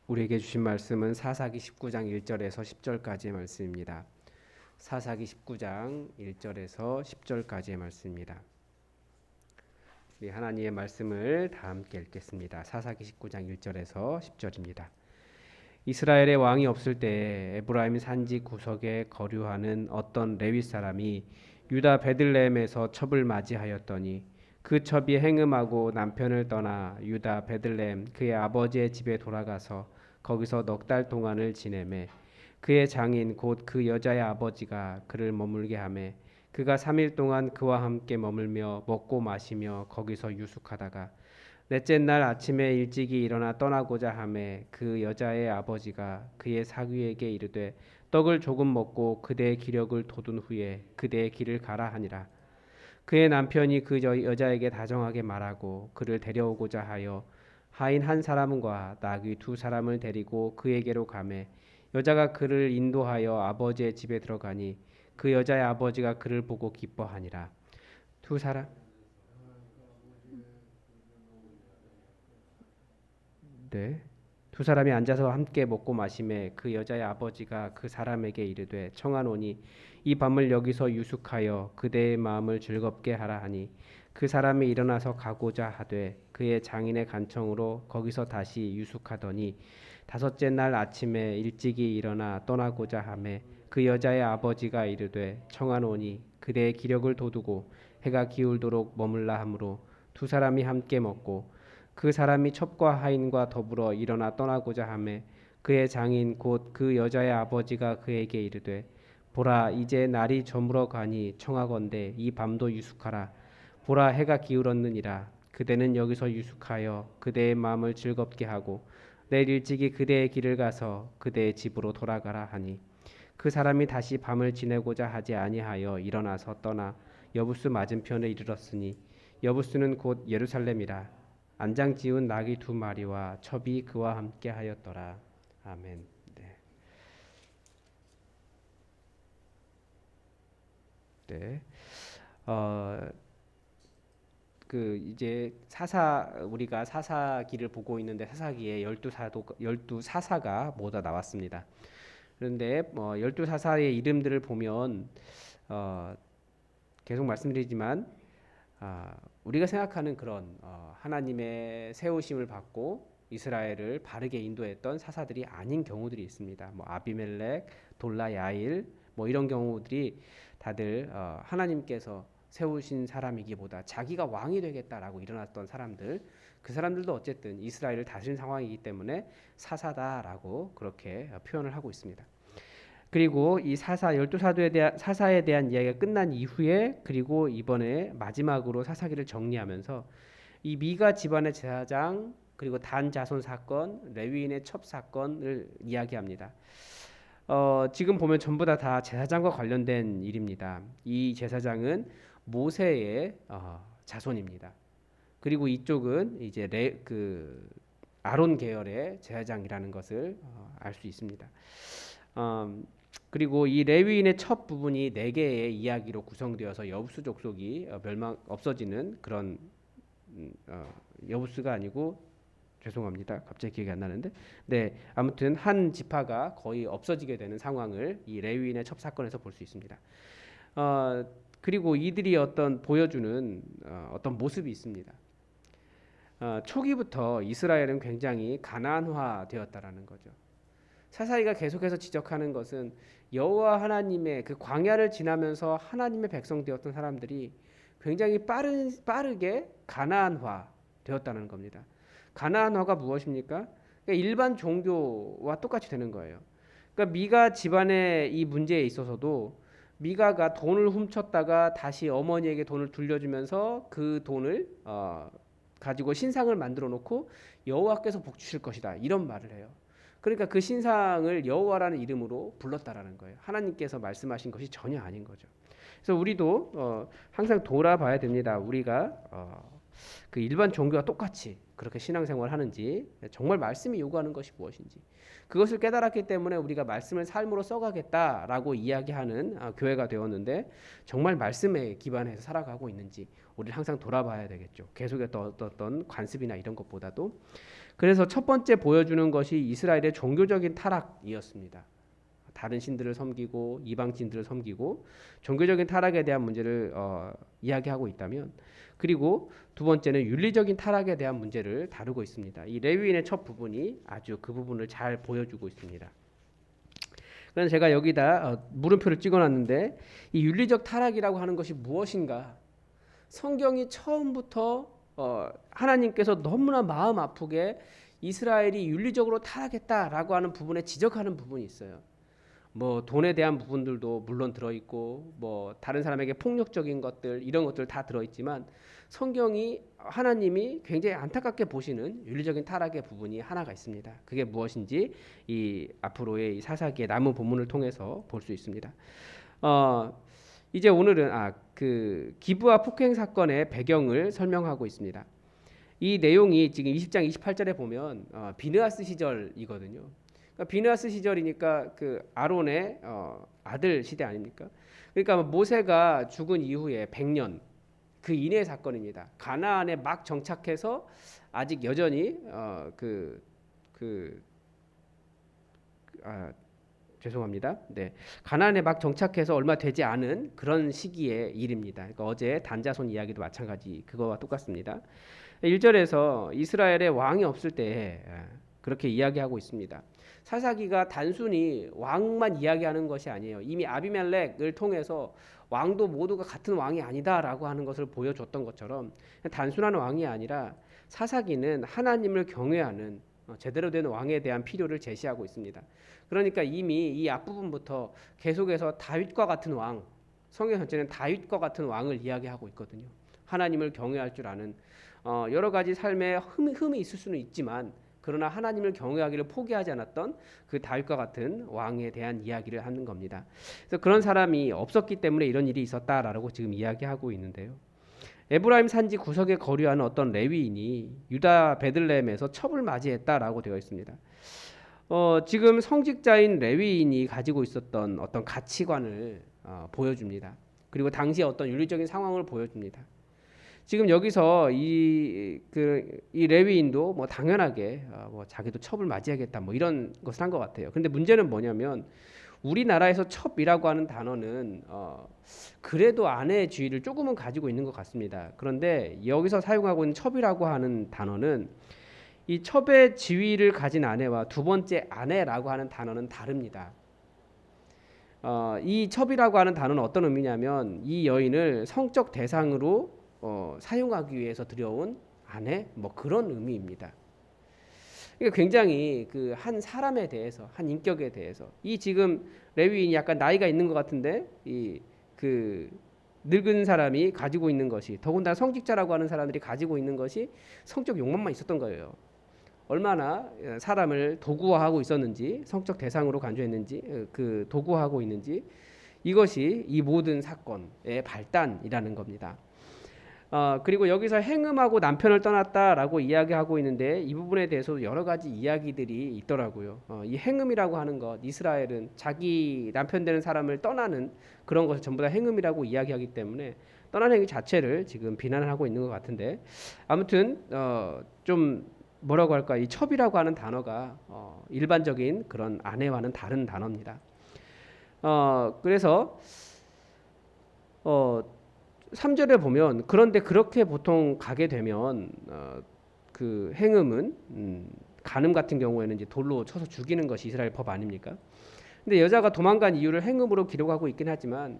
우리에게 주신 말씀은 사사기 19장 1절에서 10절까지의 말씀입니다. 사사기 19장 1절에서 10절까지의 말씀입니다. 우리 하나님의 말씀을 다 함께 읽겠습니다. 사사기 19장 1절에서 10절입니다. 이스라엘의 왕이 없을 때에 에브라임 산지 구석에 거류하는 어떤 레위 사람이 유다 베들레헴에서 첩을 맞이하였더니 그 첩이 행음하고 남편을 떠나 유다 베들레헴 그의 아버지의 집에 돌아가서 거기서 넉 달 동안을 지내매 그의 장인 곧 그 여자의 아버지가 그를 머물게 하매 그가 3일 동안 그와 함께 머물며 먹고 마시며 거기서 유숙하다가 넷째 날 아침에 일찍이 일어나 떠나고자 하매 그 여자의 아버지가 그의 사위에게 이르되 떡을 조금 먹고 그대의 기력을 돋운 후에 그대의 길을 가라 하니라. 그의 남편이 그 여자에게 다정하게 말하고 그를 데려오고자 하여 하인 한 사람과 나귀 두 사람을 데리고 그에게로 가매 여자가 그를 인도하여 아버지의 집에 들어가니 그 여자의 아버지가 그를 보고 기뻐하니라. 두 사람 네. 두 사람이 앉아서 함께 먹고 마시매 그 여자의 아버지가 그 사람에게 이르되 청하노니 이 밤을 여기서 유숙하여 그대의 마음을 즐겁게 하라 하니 그 사람이 일어나서 가고자 하되 그의 장인의 간청으로 거기서 다시 유숙하더니 다섯째 날 아침에 일찍이 일어나 떠나고자 하매 그 여자의 아버지가 이르되 청하노니 그대의 기력을 돋우고 해가 기울도록 머물라 하므로 두 사람이 함께 먹고 그 사람이 첩과 하인과 더불어 일어나 떠나고자 하매 그의 장인 곧 그 여자의 아버지가 그에게 이르되 보라 이제 날이 저물어 가니 청하건대 이 밤도 유숙하라. 보라 해가 기울었느니라. 그대는 여기서 유숙하여 그대의 마음을 즐겁게 하고 내일 일찍이 그대의 길을 가서 그대의 집으로 돌아가라 하니 그 사람이 다시 밤을 지내고자 하지 아니하여 일어나서 떠나 여부스 맞은편에 이르렀으니 여부스는 곧 예루살렘이라. 안장 지은 나귀 두 마리와 첩이 그와 함께 하였더라. 아멘. 네. 네. 어, 이제 우리가 사사기를 보고 있는데 사사기에 열두 사사가 모두 나왔습니다. 그런데 12사사의 이름들을 보면 어, 계속 말씀드리지만 우리가 생각하는 그런 하나님의 세우심을 받고 이스라엘을 바르게 인도했던 사사들이 아닌 경우들이 있습니다. 아비멜렉, 돌라, 야일 이런 경우들이 다들 하나님께서 세우신 사람이기보다 자기가 왕이 되겠다라고 일어났던 사람들, 그 사람들도 어쨌든 이스라엘을 다스린 상황이기 때문에 사사다라고 그렇게 표현을 하고 있습니다. 그리고 이 열두 사사에 대한 이야기가 끝난 이후에 그리고 이번에 마지막으로 사사기를 정리하면서 이 미가 집안의 제사장 그리고 단 자손 사건, 레위인의 첩 사건을 이야기합니다. 지금 보면 전부 다 제사장과 관련된 일입니다. 이 제사장은 모세의 자손입니다. 그리고 이쪽은 이제 아론 계열의 제사장이라는 것을 알 수 있습니다. 그리고 이 레위인의 첫 부분이 4개의 이야기로 구성되어서 여부스 족속이 없어지는 그런 여부스가 아니고 죄송합니다. 갑자기 기억이 안 나는데 네, 아무튼 한 지파가 거의 없어지게 되는 상황을 이 레위인의 첩 사건에서 볼 수 있습니다. 그리고 이들이 보여주는 어떤 모습이 있습니다. 초기부터 이스라엘은 굉장히 가나안화되었다라는 거죠. 사사기가 계속해서 지적하는 것은 여호와 하나님의 그 광야를 지나면서 하나님의 백성 되었던 사람들이 굉장히 빠르게 가나안화 되었다는 겁니다. 가나안화가 무엇입니까? 그러니까 일반 종교와 똑같이 되는 거예요. 그러니까 미가 집안의 이 문제에 있어서도 미가가 돈을 훔쳤다가 다시 어머니에게 돈을 돌려주면서 그 돈을 가지고 신상을 만들어 놓고 여호와께서 복 주실 것이다 이런 말을 해요. 그러니까 그 신상을 여호와라는 이름으로 불렀다라는 거예요. 하나님께서 말씀하신 것이 전혀 아닌 거죠. 그래서 우리도 항상 돌아봐야 됩니다. 우리가 그 일반 종교와 똑같이 그렇게 신앙생활을 하는지, 정말 말씀이 요구하는 것이 무엇인지 그것을 깨달았기 때문에 우리가 말씀을 삶으로 써가겠다라고 이야기하는 교회가 되었는데, 정말 말씀에 기반해서 살아가고 있는지 우리를 항상 돌아봐야 되겠죠. 계속했던 어떤 관습이나 이런 것보다도. 그래서 첫 번째 보여주는 것이 이스라엘의 종교적인 타락이었습니다. 다른 신들을 섬기고 이방신들을 섬기고 종교적인 타락에 대한 문제를 이야기하고 있다면, 그리고 두 번째는 윤리적인 타락에 대한 문제를 다루고 있습니다. 이 레위인의 첫 부분이 아주 그 부분을 잘 보여주고 있습니다. 그래서 제가 여기다 물음표를 찍어놨는데, 이 윤리적 타락이라고 하는 것이 무엇인가? 성경이 처음부터 하나님께서 너무나 마음 아프게 이스라엘이 윤리적으로 타락했다라고 하는 부분에 지적하는 부분이 있어요. 뭐 돈에 대한 부분들도 물론 들어있고, 뭐 다른 사람에게 폭력적인 것들, 이런 것들 다 들어있지만, 성경이 하나님이 굉장히 안타깝게 보시는 윤리적인 타락의 부분이 하나가 있습니다. 그게 무엇인지 이 앞으로의 이 사사기의 남은 본문을 통해서 볼 수 있습니다. 이제 오늘은 그 기브아 폭행 사건의 배경을 설명하고 있습니다. 이 내용이 지금 20장 28절에 보면 비느하스 시절이거든요. 그러니까 비느하스 시절이니까 그 아론의 아들 시대 아닙니까? 그러니까 모세가 죽은 이후에 100년 그 이내의 사건입니다. 가나안에 막 정착해서 아직 여전히 죄송합니다. 네, 가나안에 막 정착해서 얼마 되지 않은 그런 시기의 일입니다. 그러니까 어제 단자손 이야기도 마찬가지 그거와 똑같습니다. 1절에서 이스라엘의 왕이 없을 때 그렇게 이야기하고 있습니다. 사사기가 단순히 왕만 이야기하는 것이 아니에요. 이미 아비멜렉을 통해서 왕도 모두가 같은 왕이 아니다라고 하는 것을 보여줬던 것처럼, 단순한 왕이 아니라 사사기는 하나님을 경외하는 제대로 된 왕에 대한 필요를 제시하고 있습니다. 그러니까 이미 이 앞부분부터 계속해서 다윗과 같은 왕, 성경 전체는 다윗과 같은 왕을 이야기하고 있거든요. 하나님을 경외할 줄 아는, 여러 가지 삶에 흠이 있을 수는 있지만 그러나 하나님을 경외하기를 포기하지 않았던 그 다윗과 같은 왕에 대한 이야기를 하는 겁니다. 그래서 그런 사람이 없었기 때문에 이런 일이 있었다라고 지금 이야기하고 있는데요. 에브라임 산지 구석에 거류하는 어떤 레위인이 유다 베들레헴에서 첩을 맞이했다라고 되어 있습니다. 지금 성직자인 레위인이 가지고 있었던 어떤 가치관을 보여줍니다. 그리고 당시 어떤 윤리적인 상황을 보여줍니다. 지금 여기서 이 레위인도 뭐 당연하게 뭐 자기도 첩을 맞이하겠다 뭐 이런 것을 한 것 같아요. 근데 문제는 뭐냐면, 우리나라에서 첩이라고 하는 단어는 그래도 아내의 지위를 조금은 가지고 있는 것 같습니다. 그런데 여기서 사용하고 있는 첩이라고 하는 단어는 이 첩의 지위를 가진 아내와 두 번째 아내라고 하는 단어는 다릅니다. 이 첩이라고 하는 단어는 어떤 의미냐면, 이 여인을 성적 대상으로 사용하기 위해서 들여온 아내, 뭐 그런 의미입니다. 그러니까 굉장히 그 한 사람에 대해서, 한 인격에 대해서, 이 지금 레위인이 약간 나이가 있는 것 같은데 이 그 늙은 사람이 가지고 있는 것이, 더군다나 성직자라고 하는 사람들이 가지고 있는 것이 성적 욕망만 있었던 거예요. 얼마나 사람을 도구화하고 있었는지, 성적 대상으로 간주했는지, 그 도구화하고 있는지, 이것이 이 모든 사건의 발단이라는 겁니다. 그리고 여기서 행음하고 남편을 떠났다라고 이야기하고 있는데, 이 부분에 대해서 여러 가지 이야기들이 있더라고요. 이 행음이라고 하는 것, 이스라엘은 자기 남편 되는 사람을 떠나는 그런 것을 전부 다 행음이라고 이야기하기 때문에 떠나는 행위 자체를 지금 비난을 하고 있는 것 같은데, 아무튼 좀 뭐라고 할까, 이 첩이라고 하는 단어가 일반적인 그런 아내와는 다른 단어입니다. 그래서 3절에 보면, 그런데 그렇게 보통 가게 되면 그 행음은 간음 같은 경우에는 이제 돌로 쳐서 죽이는 것이 이스라엘 법 아닙니까? 근데 여자가 도망간 이유를 행음으로 기록하고 있긴 하지만,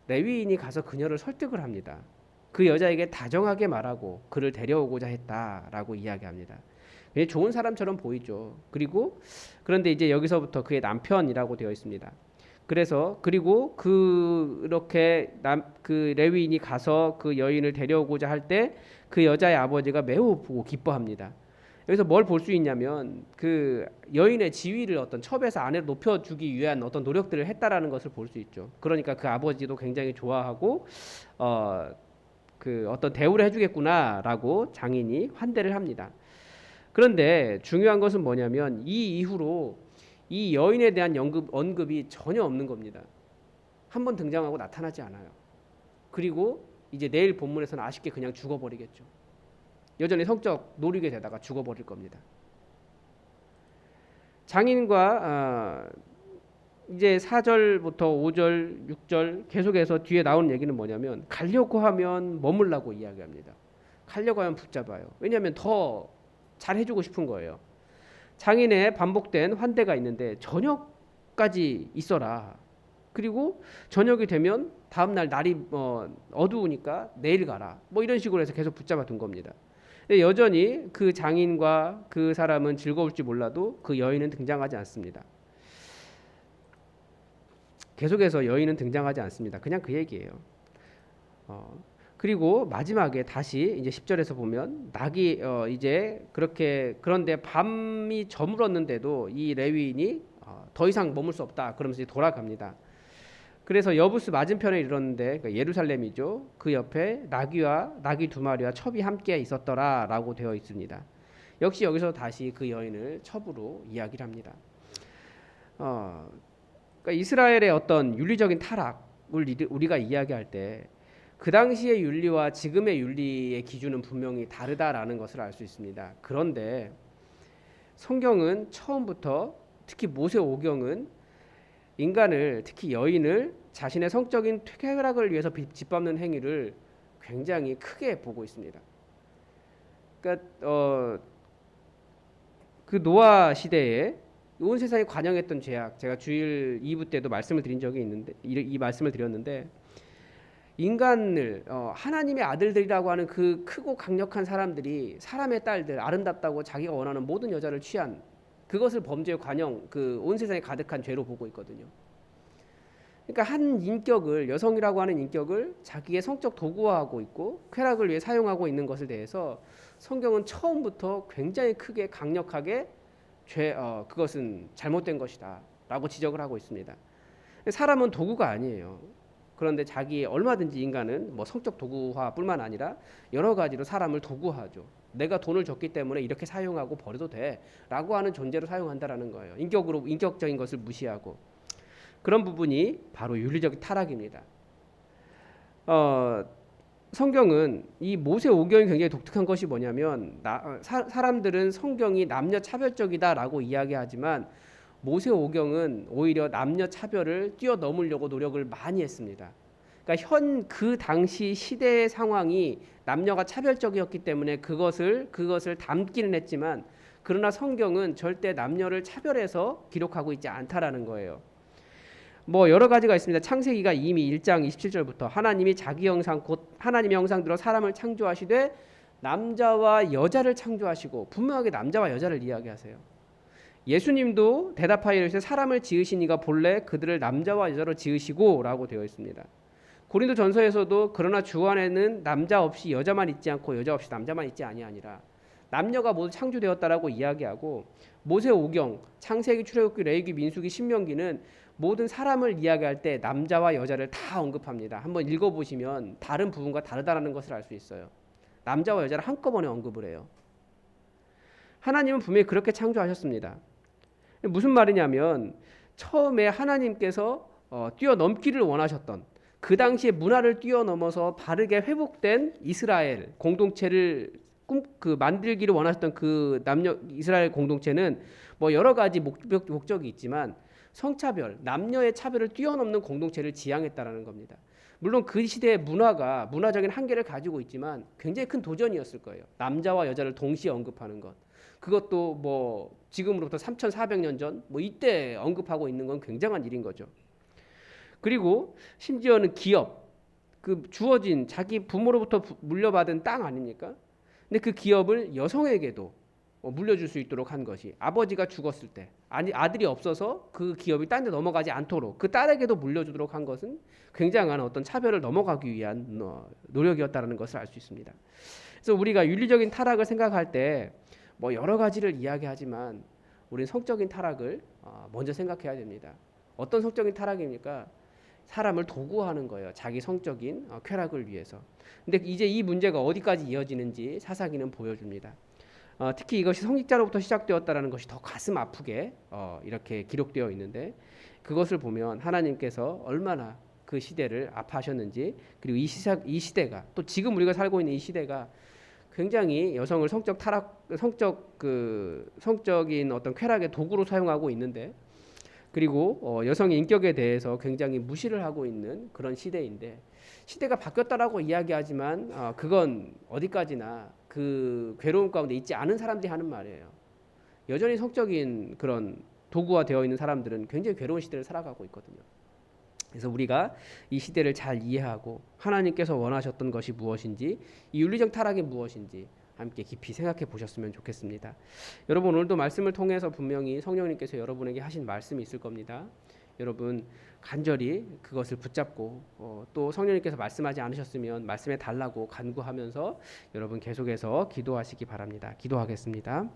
레위인이 가서 그녀를 설득을 합니다. 그 여자에게 다정하게 말하고 그를 데려오고자 했다라고 이야기합니다. 좋은 사람처럼 보이죠. 그런데 이제 여기서부터 그의 남편이라고 되어 있습니다. 그래서 그리고 그렇게 그 레위인이 가서 그 여인을 데려오고자 할 때 그 여자의 아버지가 매우 보고 기뻐합니다. 여기서 뭘 볼 수 있냐면, 그 여인의 지위를 어떤 첩에서 아내를 높여주기 위한 어떤 노력들을 했다라는 것을 볼 수 있죠. 그러니까 그 아버지도 굉장히 좋아하고 그 어떤 대우를 해주겠구나라고 장인이 환대를 합니다. 그런데 중요한 것은 뭐냐면, 이 이후로 이 여인에 대한 언급이 전혀 없는 겁니다. 한번 등장하고 나타나지 않아요. 그리고 이제 내일 본문에서는 아쉽게 그냥 죽어버리겠죠. 여전히 성적 노리게 되다가 죽어버릴 겁니다. 장인과 이제 4절부터 5절, 6절 계속해서 뒤에 나오는 얘기는 뭐냐면 가려고 하면 머물라고 이야기합니다. 가려고 하면 붙잡아요. 왜냐하면 더 잘해주고 싶은 거예요. 장인의 반복된 환대가 있는데 저녁까지 있어라. 그리고 저녁이 되면 다음날 날이 어두우니까 내일 가라. 뭐 이런 식으로 해서 계속 붙잡아 둔 겁니다. 근데 여전히 그 장인과 그 사람은 즐거울지 몰라도 그 여인은 등장하지 않습니다. 계속해서 여인은 등장하지 않습니다. 그냥 그 얘기예요. 그리고 마지막에 다시 이제 10절에서 보면 낙이 이제 그렇게 그런데 밤이 저물었는데도 이 레위인이 더 이상 머물 수 없다. 그러면서 이제 돌아갑니다. 그래서 여부스 맞은편에 이르렀는데 그러니까 예루살렘이죠. 그 옆에 낙이 두 마리와 첩이 함께 있었더라라고 되어 있습니다. 역시 여기서 다시 그 여인을 첩으로 이야기를 합니다. 그러니까 이스라엘의 어떤 윤리적인 타락을 우리가 이야기할 때 그 당시의 윤리와 지금의 윤리의 기준은 분명히 다르다라는 것을 알 수 있습니다. 그런데 성경은 처음부터 특히 모세오경은 인간을 특히 여인을 자신의 성적인 쾌락을 위해서 짓밟는 행위를 굉장히 크게 보고 있습니다. 그러니까 그 노아 시대에 온 세상이 관영했던 죄악, 제가 주일 2부 때도 말씀을 드린 적이 있는데 이 말씀을 드렸는데 인간을 하나님의 아들들이라고 하는 그 크고 강력한 사람들이 사람의 딸들 아름답다고 자기가 원하는 모든 여자를 취한 그것을 범죄의 관영 그 온 세상에 가득한 죄로 보고 있거든요. 그러니까 한 인격을 여성이라고 하는 인격을 자기의 성적 도구화하고 있고 쾌락을 위해 사용하고 있는 것에 대해서 성경은 처음부터 굉장히 크게 강력하게 그것은 잘못된 것이다라고 지적을 하고 있습니다. 사람은 도구가 아니에요. 그런데 얼마든지 인간은 뭐 성적 도구화뿐만 아니라 여러 가지로 사람을 도구화하죠. 내가 돈을 줬기 때문에 이렇게 사용하고 버려도 돼라고 하는 존재로 사용한다라는 거예요. 인격적인 것을 무시하고 그런 부분이 바로 윤리적인 타락입니다. 성경은 이 모세오경이 굉장히 독특한 것이 뭐냐면 사람들은 성경이 남녀 차별적이다라고 이야기하지만 모세오경은 오히려 남녀 차별을 뛰어넘으려고 노력을 많이 했습니다. 그러니까 그 당시 시대의 상황이 남녀가 차별적이었기 때문에 그것을 담기는 했지만 그러나 성경은 절대 남녀를 차별해서 기록하고 있지 않다라는 거예요. 뭐 여러 가지가 있습니다. 창세기가 이미 1장 27절부터 하나님이 자기 형상 곧 하나님의 형상대로 사람을 창조하시되 남자와 여자를 창조하시고 분명하게 남자와 여자를 이야기하세요. 예수님도 대답하여 이르시되 사람을 지으신 이가 본래 그들을 남자와 여자로 지으시고라고 되어 있습니다. 고린도전서에서도 그러나 주 안에는 남자 없이 여자만 있지 않고 여자 없이 남자만 있지 아니하니라. 남녀가 모두 창조되었다라고 이야기하고 모세오경, 창세기, 출애굽기, 레위기, 민수기, 신명기는 모든 사람을 이야기할 때 남자와 여자를 다 언급합니다. 한번 읽어보시면 다른 부분과 다르다라는 것을 알 수 있어요. 남자와 여자를 한꺼번에 언급을 해요. 하나님은 분명히 그렇게 창조하셨습니다. 무슨 말이냐면 처음에 하나님께서 뛰어넘기를 원하셨던 그 당시의 문화를 뛰어넘어서 바르게 회복된 이스라엘 공동체를 만들기를 원하셨던 그 남녀 이스라엘 공동체는 뭐 여러 가지 목적이 있지만 성차별, 남녀의 차별을 뛰어넘는 공동체를 지향했다라는 겁니다. 물론 그 시대의 문화가 문화적인 한계를 가지고 있지만 굉장히 큰 도전이었을 거예요. 남자와 여자를 동시에 언급하는 것. 그것도 뭐 지금으로부터 3,400년 전 뭐 이때 언급하고 있는 건 굉장한 일인 거죠. 그리고 심지어는 기업, 그 주어진 자기 부모로부터 물려받은 땅 아닙니까? 근데 그 기업을 여성에게도 물려줄 수 있도록 한 것이 아버지가 죽었을 때 아들이 없어서 그 기업이 딴 데 넘어가지 않도록 그 딸에게도 물려주도록 한 것은 굉장한 어떤 차별을 넘어가기 위한 노력이었다는 것을 알 수 있습니다. 그래서 우리가 윤리적인 타락을 생각할 때 뭐 여러 가지를 이야기하지만 우리는 성적인 타락을 먼저 생각해야 됩니다. 어떤 성적인 타락입니까? 사람을 도구화하는 거예요. 자기 성적인 쾌락을 위해서. 근데 이제 이 문제가 어디까지 이어지는지 사사기는 보여줍니다. 특히 이것이 성직자로부터 시작되었다는 것이 더 가슴 아프게 이렇게 기록되어 있는데 그것을 보면 하나님께서 얼마나 그 시대를 아파하셨는지 그리고 이 시대가 또 지금 우리가 살고 있는 이 시대가 굉장히 여성을 성적인 어떤 쾌락의 도구로 사용하고 있는데, 그리고 여성의 인격에 대해서 굉장히 무시를 하고 있는 그런 시대인데, 시대가 바뀌었다라고 이야기하지만 그건 어디까지나 그 괴로움 가운데 있지 않은 사람들이 하는 말이에요. 여전히 성적인 그런 도구화 되어 있는 사람들은 굉장히 괴로운 시대를 살아가고 있거든요. 그래서 우리가 이 시대를 잘 이해하고 하나님께서 원하셨던 것이 무엇인지, 이 윤리적 타락이 무엇인지 함께 깊이 생각해 보셨으면 좋겠습니다. 여러분, 오늘도 말씀을 통해서 분명히 성령님께서 여러분에게 하신 말씀이 있을 겁니다. 여러분 간절히 그것을 붙잡고 또 성령님께서 말씀하지 않으셨으면 말씀해 달라고 간구하면서 여러분 계속해서 기도하시기 바랍니다. 기도하겠습니다.